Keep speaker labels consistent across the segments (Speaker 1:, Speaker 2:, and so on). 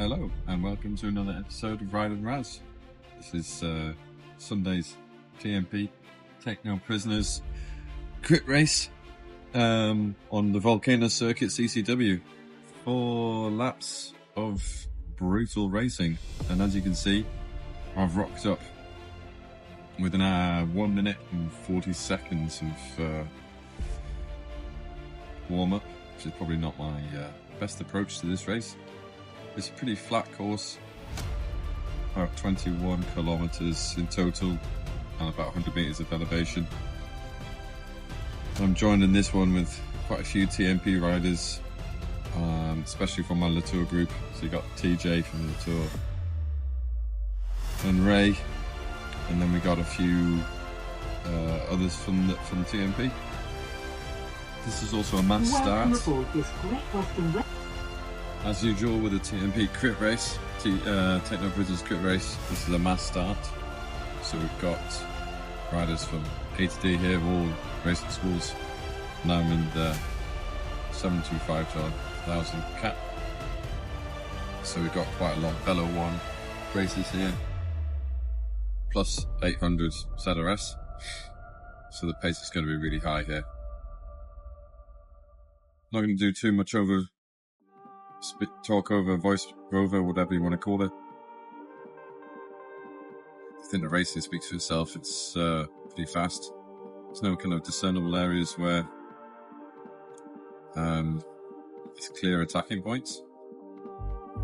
Speaker 1: Hello and welcome to another episode of Ride and Razz. This is Sunday's TMP Techno Prisoners crit race on the Volcano Circuit CCW. 4 laps of brutal racing, and as you can see, I've rocked up with an 1 minute and 40 seconds of warm-up, which is probably not my best approach to this race. It's a pretty flat course, about 21 kilometers in total and about 100 meters of elevation. I'm joined in this one with quite a few TMP riders, especially from my Latour group. So you got TJ from Latour and Ray, and then we got a few others from TMP. This is also a mass start. As usual with the TMP crit race, Techno Prisoners crit race, this is a mass start. So we've got riders from A to D here, all racing schools. Now I'm in the 725 to 1000 cap. So we've got quite a lot of Velo 1 races here, plus 800 ZRS. So the pace is going to be really high here. Not going to do too much talk over, voice over, whatever you want to call it. I think the racing speaks for itself. It's pretty fast. There's no kind of discernible areas where it's clear attacking points,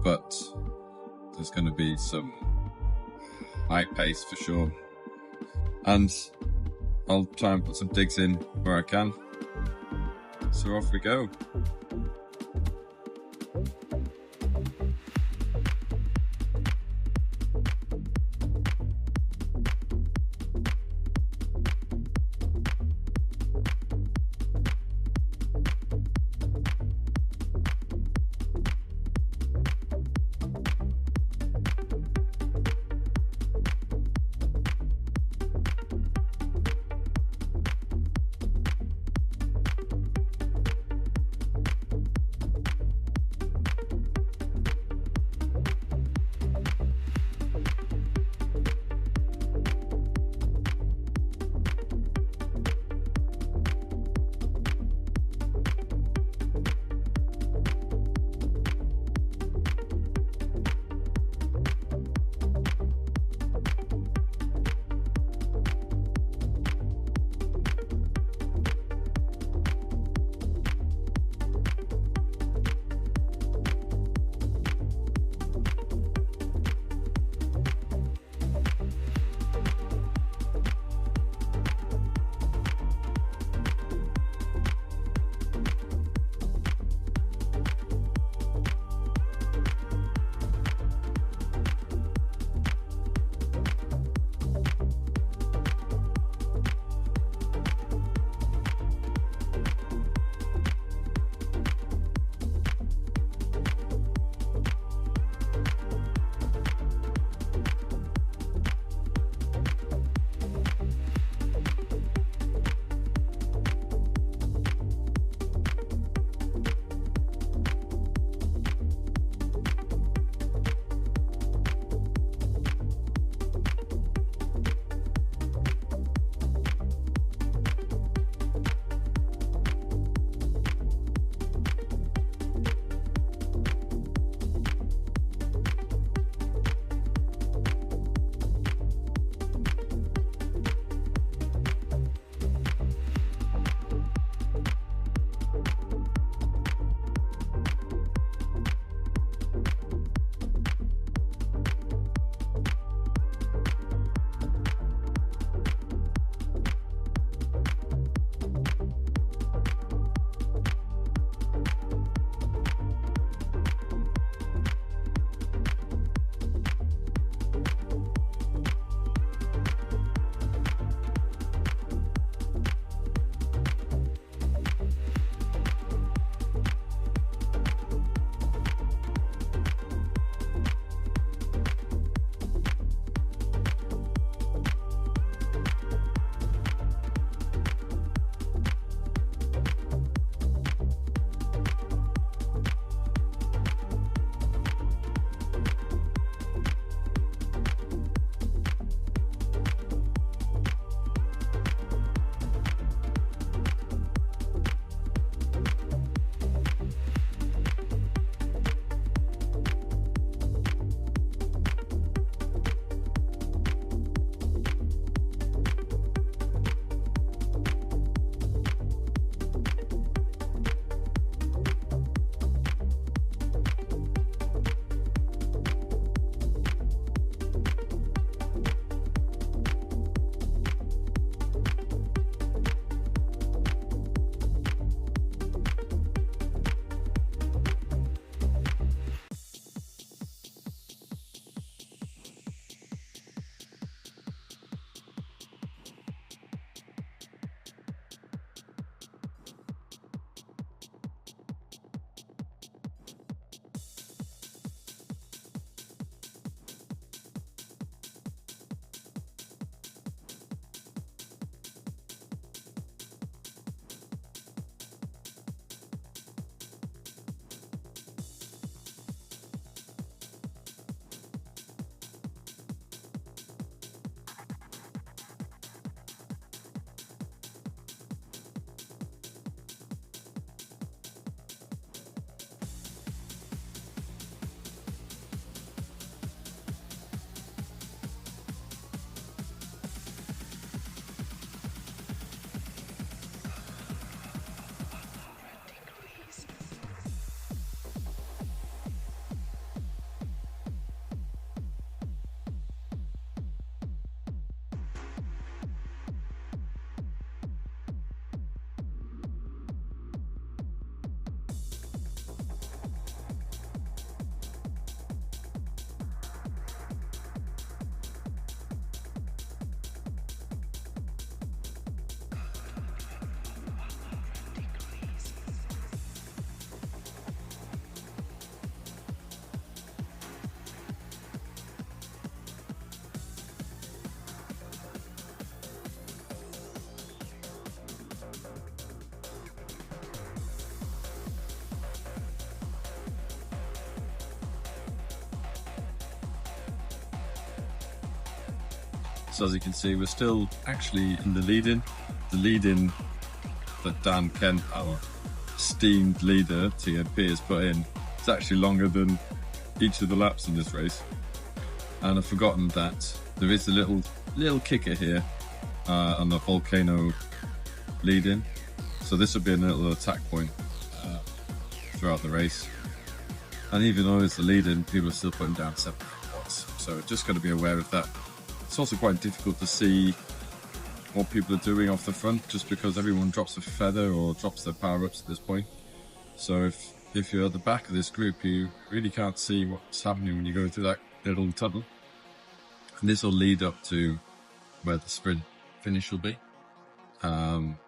Speaker 1: but there's going to be some high pace for sure. And I'll try and put some digs in where I can. So off we go. So as you can see, we're still actually in the lead-in. The lead-in that Dan Kent, our esteemed leader, TNP, has put in, it's actually longer than each of the laps in this race. And I've forgotten that there is a little kicker here on the Volcano lead-in. So this will be a little attack point throughout the race. And even though it's the lead-in, people are still putting down 7 watts. So just got to be aware of that. It's also quite difficult to see what people are doing off the front, just because everyone drops a feather or drops their power-ups at this point. So if you're at the back of this group, you really can't see what's happening when you go through that little tunnel. And this will lead up to where the sprint finish will be, on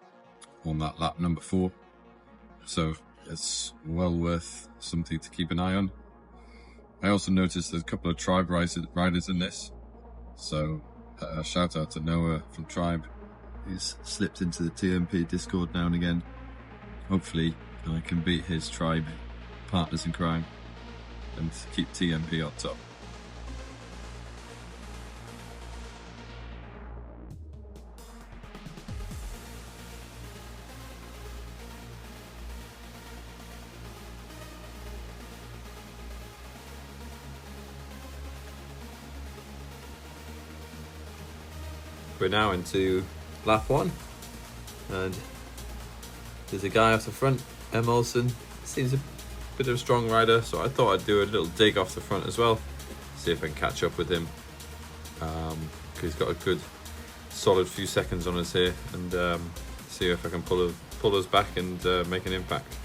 Speaker 1: that lap number 4. So it's well worth something to keep an eye on. I also noticed there's a couple of Tribe riders in this. So shout out to Noah from Tribe. He's slipped into the TMP Discord now and again. Hopefully I can beat his Tribe partners in crime and keep TMP on top.
Speaker 2: We're now into lap 1, and there's a guy off the front, Olson. Seems a bit of a strong rider, so I thought I'd do a little dig off the front as well, see if I can catch up with him, because he's got a good solid few seconds on us here, and see if I can pull us back and make an impact.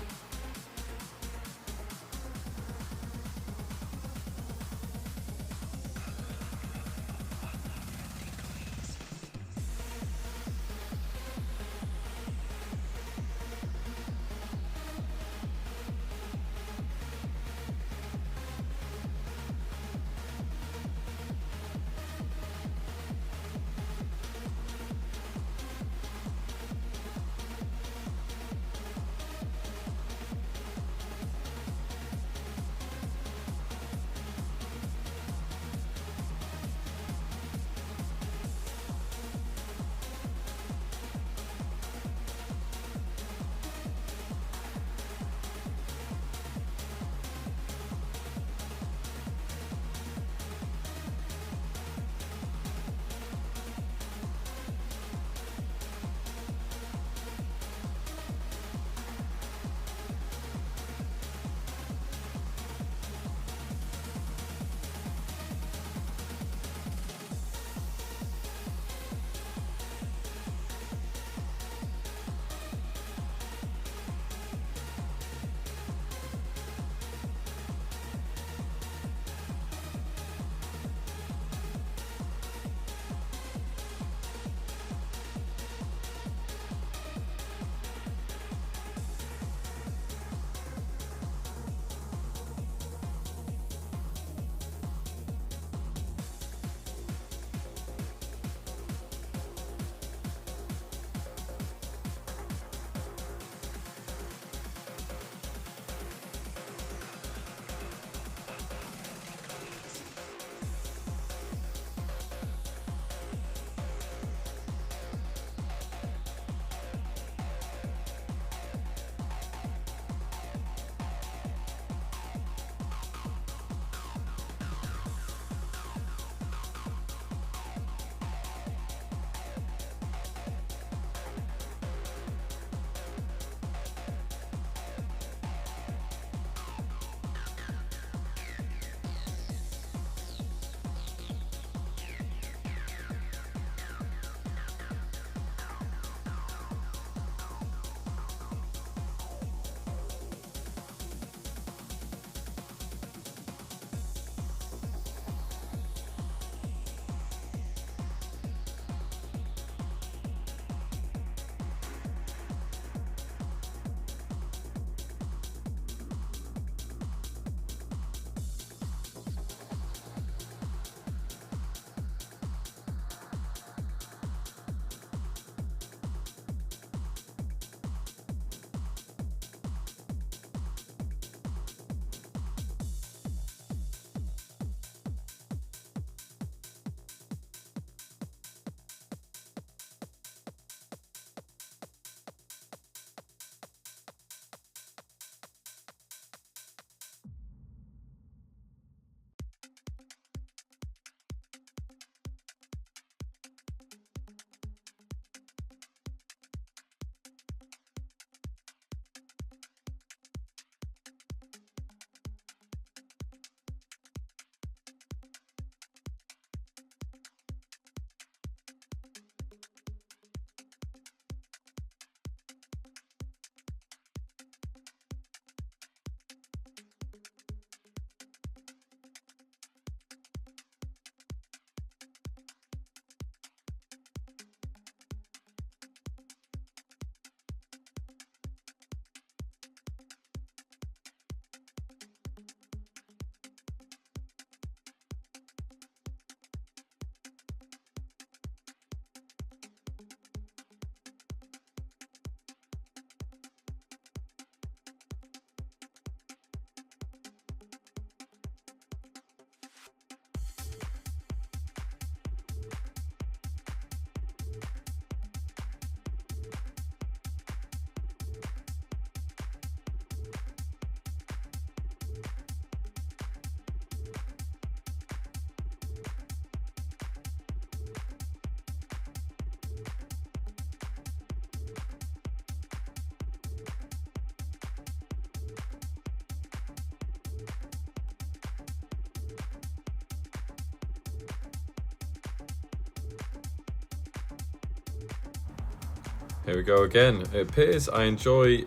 Speaker 2: Here we go again. It appears I enjoy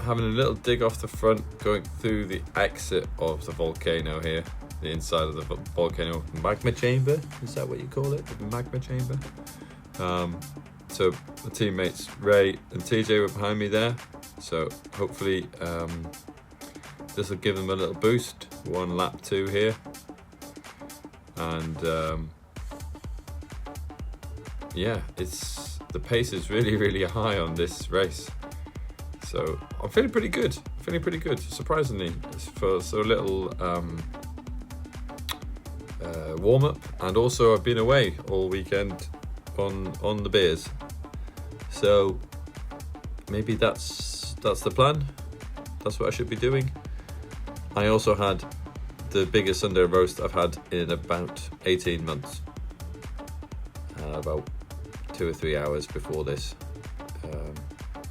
Speaker 2: having a little dig off the front, going through the exit of the volcano here, the inside of the volcano magma chamber. Is that what you call it? The magma chamber. So the teammates Ray and TJ were behind me there. So hopefully this will give them a little boost. We're on lap 2 here. And yeah, the pace is really, really high on this race. So I'm feeling pretty good. Surprisingly, for so little warm up, and also I've been away all weekend on the beers. So maybe that's the plan. That's what I should be doing. I also had the biggest Sunday roast I've had in about 18 months. About 2 or 3 hours before this.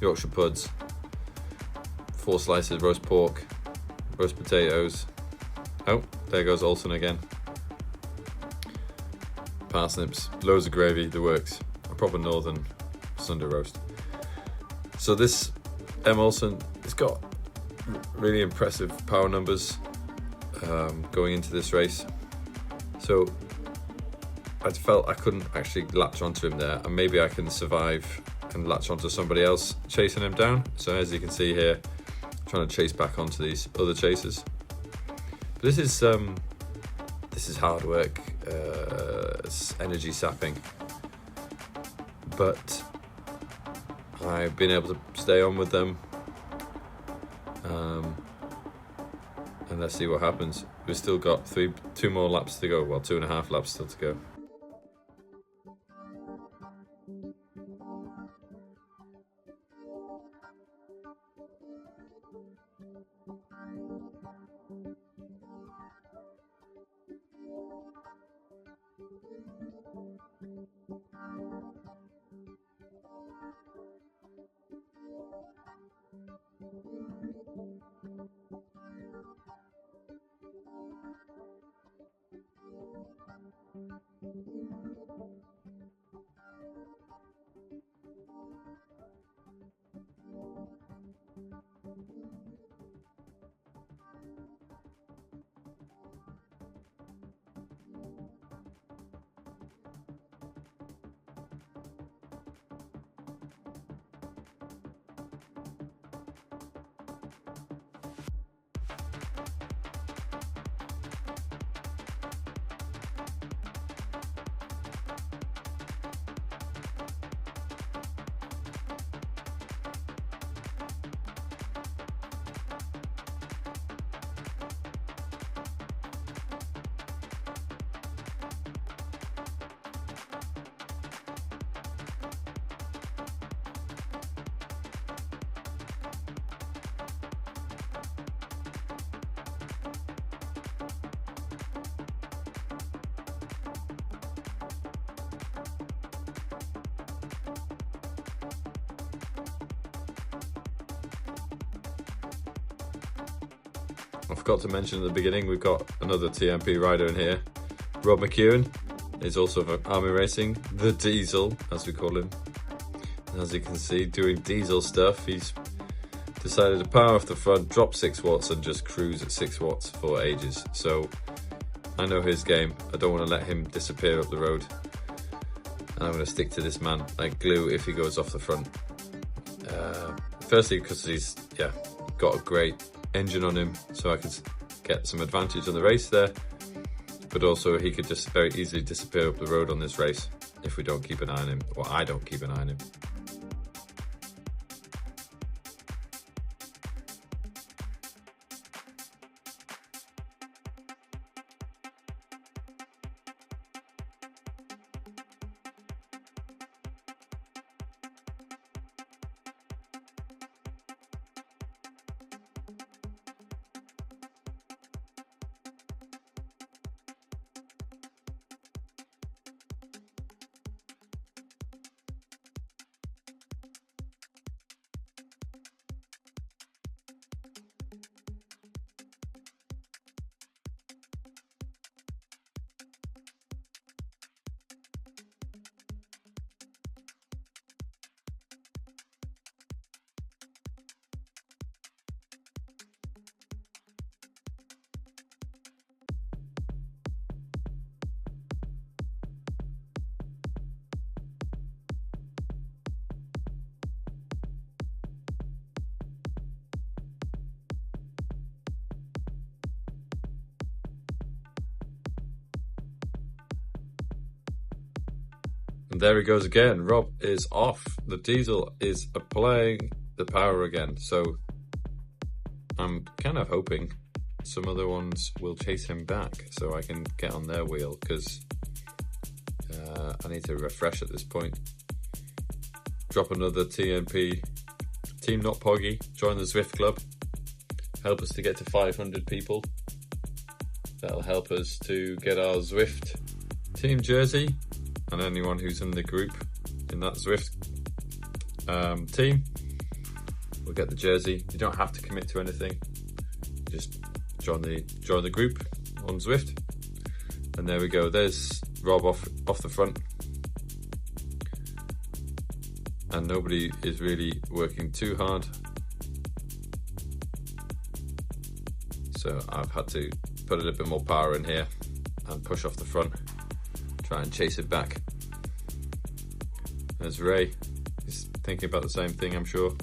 Speaker 2: Yorkshire puds, 4 slices roast pork, roast potatoes. Oh, there goes Olson again. Parsnips, loads of gravy, the works. A proper northern Sunday roast. So this M. Olson, it's got really impressive power numbers going into this race. So I felt I couldn't actually latch onto him there, and maybe I can survive and latch onto somebody else chasing him down. So as you can see here, trying to chase back onto these other chasers. But this is hard work, it's energy sapping. But I've been able to stay on with them, and let's see what happens. We've still got 2 more laps to go. Well, 2.5 laps still to go. I forgot to mention at the beginning, we've got another TMP rider in here. Rob McEwen is also of Army Racing, the Diesel, as we call him. And as you can see, doing diesel stuff, he's decided to power off the front, drop 6 watts and just cruise at 6 watts for ages. So I know his game. I don't want to let him disappear up the road. And I'm going to stick to this man like glue if he goes off the front. Firstly, because he's got a great engine on him, so I could get some advantage on the race there, but also he could just very easily disappear up the road on this race if we don't keep an eye on him, or I don't keep an eye on him. And there he goes again. Rob is off. The diesel is applying the power again. So I'm kind of hoping some other ones will chase him back so I can get on their wheel, because I need to refresh at this point. Drop another TNP, Team Not Pogi, join the Zwift club. Help us to get to 500 people. That'll help us to get our Zwift team jersey, and anyone who's in the group in that Zwift team will get the jersey. You don't have to commit to anything. Just join the group on Zwift. And there we go. There's Rob off the front. And nobody is really working too hard. So I've had to put a little bit more power in here and push off the front. Try and chase it back. There's Ray. He's thinking about the same thing, I'm sure.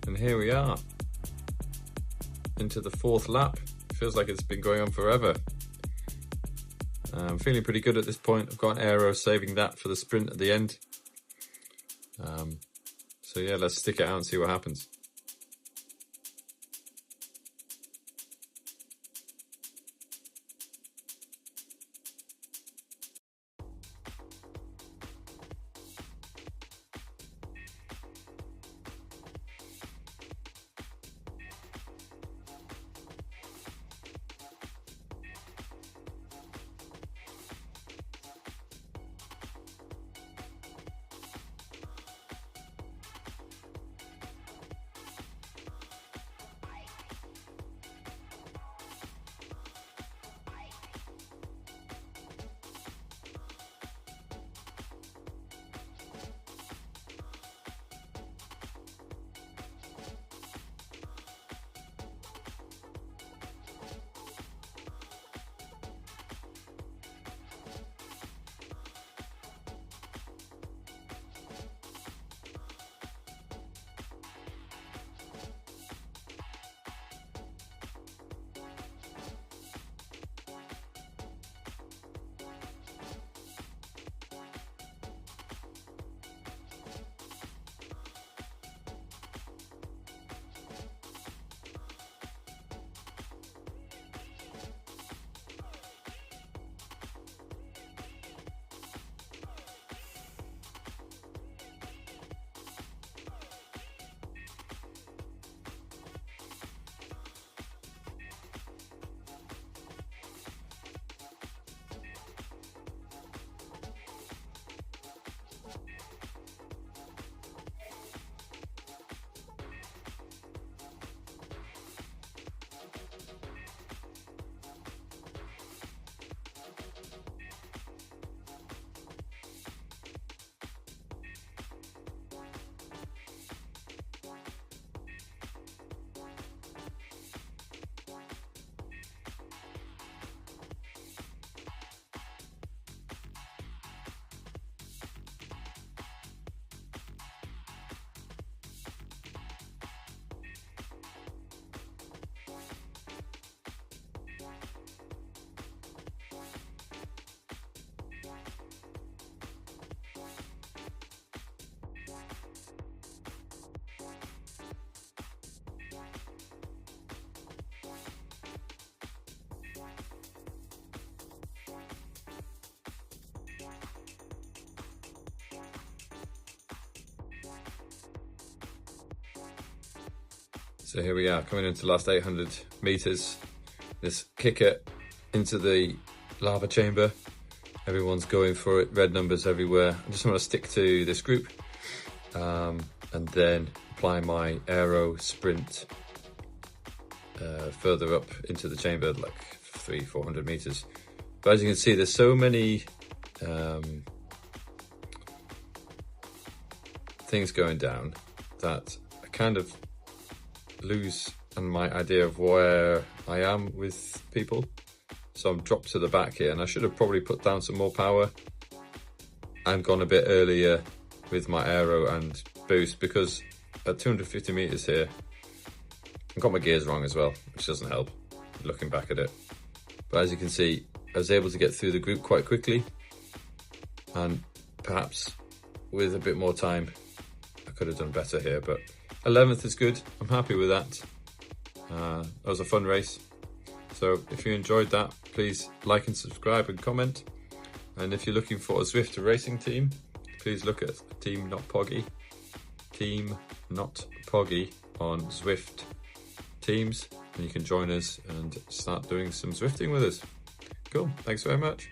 Speaker 2: And here we are, into the 4th lap. Feels like it's been going on forever. I'm feeling pretty good at this point. I've got an aero, saving that for the sprint at the end. So yeah, let's stick it out and see what happens. So here we are, coming into the last 800 meters. This kicker into the lava chamber. Everyone's going for it, red numbers everywhere. I just want to stick to this group and then apply my aero sprint further up into the chamber, like 300-400 meters. But as you can see, there's so many things going down that I kind of lose my idea of where I am with people. So I'm dropped to the back here, and I should have probably put down some more power and gone a bit earlier with my aero and boost, because at 250 meters here, I got my gears wrong as well, which doesn't help looking back at it. But as you can see, I was able to get through the group quite quickly, and perhaps with a bit more time, I could have done better here, but 11th is good. I'm happy with that. That was a fun race. So if you enjoyed that, please like and subscribe and comment. And if you're looking for a Zwift racing team, please look at Team Not Pogi. Team Not Pogi on Zwift teams, and you can join us and start doing some Zwifting with us. Cool, thanks very much.